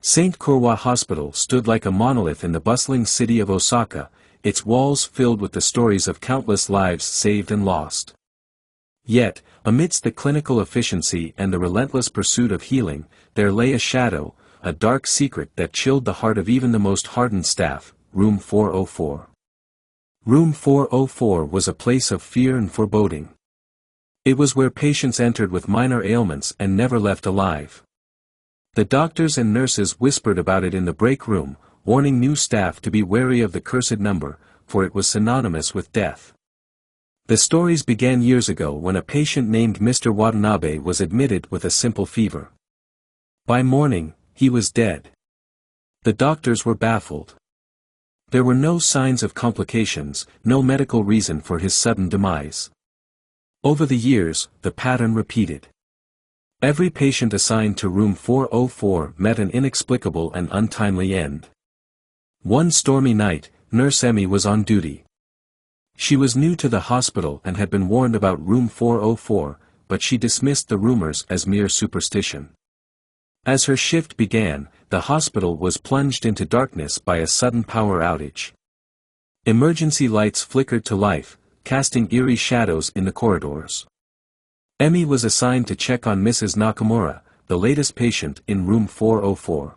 St. Kurwa Hospital stood like a monolith in the bustling city of Osaka, its walls filled with the stories of countless lives saved and lost. Yet, amidst the clinical efficiency and the relentless pursuit of healing, there lay a shadow, a dark secret that chilled the heart of even the most hardened staff: Room 404. Room 404 was a place of fear and foreboding. It was where patients entered with minor ailments and never left alive. The doctors and nurses whispered about it in the break room, warning new staff to be wary of the cursed number, for it was synonymous with death. The stories began years ago when a patient named Mr. Watanabe was admitted with a simple fever. By morning, he was dead. The doctors were baffled. There were no signs of complications, no medical reason for his sudden demise. Over the years, the pattern repeated. Every patient assigned to room 404 met an inexplicable and untimely end. One stormy night, Nurse Emmy was on duty. She was new to the hospital and had been warned about room 404, but she dismissed the rumors as mere superstition. As her shift began, the hospital was plunged into darkness by a sudden power outage. Emergency lights flickered to life, casting eerie shadows in the corridors. Emmy was assigned to check on Mrs. Nakamura, the latest patient in room 404.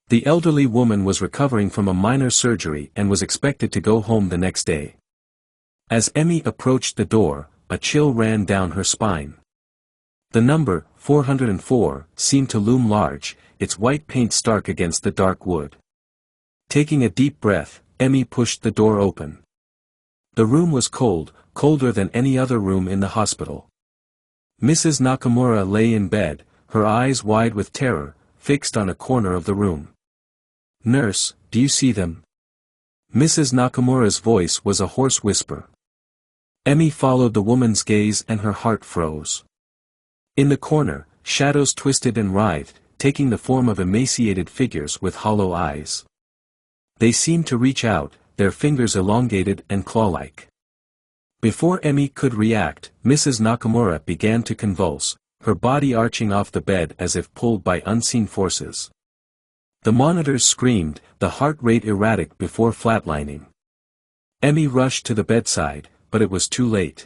The elderly woman was recovering from a minor surgery and was expected to go home the next day. As Emmy approached the door, a chill ran down her spine. The number, 404, seemed to loom large, its white paint stark against the dark wood. Taking a deep breath, Emmy pushed the door open. The room was cold, colder than any other room in the hospital. Mrs. Nakamura lay in bed, her eyes wide with terror, fixed on a corner of the room. "Nurse, do you see them?" Mrs. Nakamura's voice was a hoarse whisper. Emmy followed the woman's gaze and her heart froze. In the corner, shadows twisted and writhed, taking the form of emaciated figures with hollow eyes. They seemed to reach out, their fingers elongated and claw-like. Before Emmy could react, Mrs. Nakamura began to convulse, her body arching off the bed as if pulled by unseen forces. The monitors screamed, the heart rate erratic before flatlining. Emmy rushed to the bedside, but it was too late.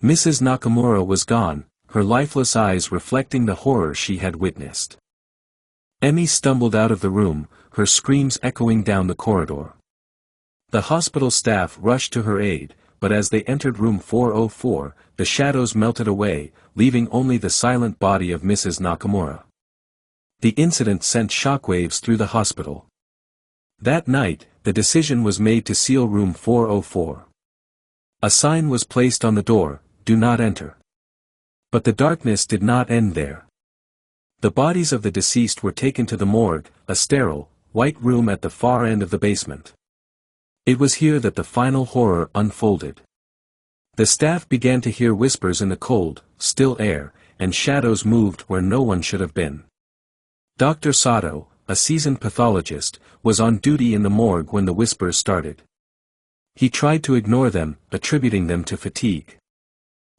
Mrs. Nakamura was gone, her lifeless eyes reflecting the horror she had witnessed. Emmy stumbled out of the room, her screams echoing down the corridor. The hospital staff rushed to her aid, but as they entered room 404, the shadows melted away, leaving only the silent body of Mrs. Nakamura. The incident sent shockwaves through the hospital. That night, the decision was made to seal room 404. A sign was placed on the door, "Do not enter." But the darkness did not end there. The bodies of the deceased were taken to the morgue, a sterile, white room at the far end of the basement. It was here that the final horror unfolded. The staff began to hear whispers in the cold, still air, and shadows moved where no one should have been. Dr. Sato, a seasoned pathologist, was on duty in the morgue when the whispers started. He tried to ignore them, attributing them to fatigue.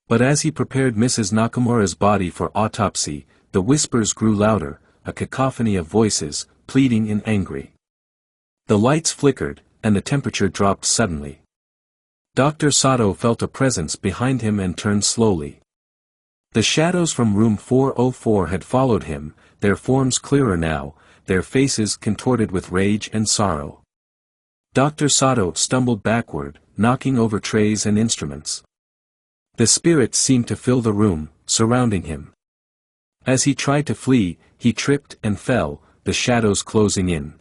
But as he prepared Mrs. Nakamura's body for autopsy, the whispers grew louder, a cacophony of voices, pleading and angry. The lights flickered, and the temperature dropped suddenly. Dr. Sato felt a presence behind him and turned slowly. The shadows from room 404 had followed him, their forms clearer now, their faces contorted with rage and sorrow. Dr. Sato stumbled backward, knocking over trays and instruments. The spirits seemed to fill the room, surrounding him. As he tried to flee, he tripped and fell, the shadows closing in.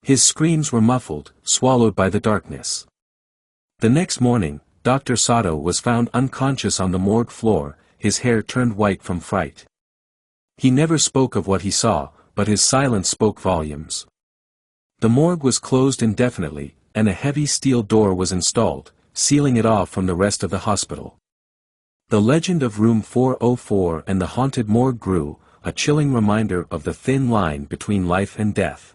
His screams were muffled, swallowed by the darkness. The next morning, Dr. Sato was found unconscious on the morgue floor, his hair turned white from fright. He never spoke of what he saw, but his silence spoke volumes. The morgue was closed indefinitely, and a heavy steel door was installed, sealing it off from the rest of the hospital. The legend of room 404 and the haunted morgue grew, a chilling reminder of the thin line between life and death.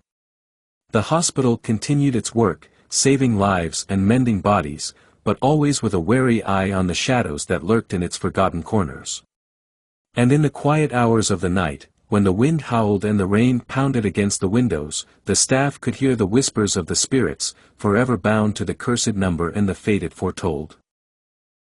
The hospital continued its work, saving lives and mending bodies, but always with a wary eye on the shadows that lurked in its forgotten corners. And in the quiet hours of the night, when the wind howled and the rain pounded against the windows, the staff could hear the whispers of the spirits, forever bound to the cursed number and the fate it foretold.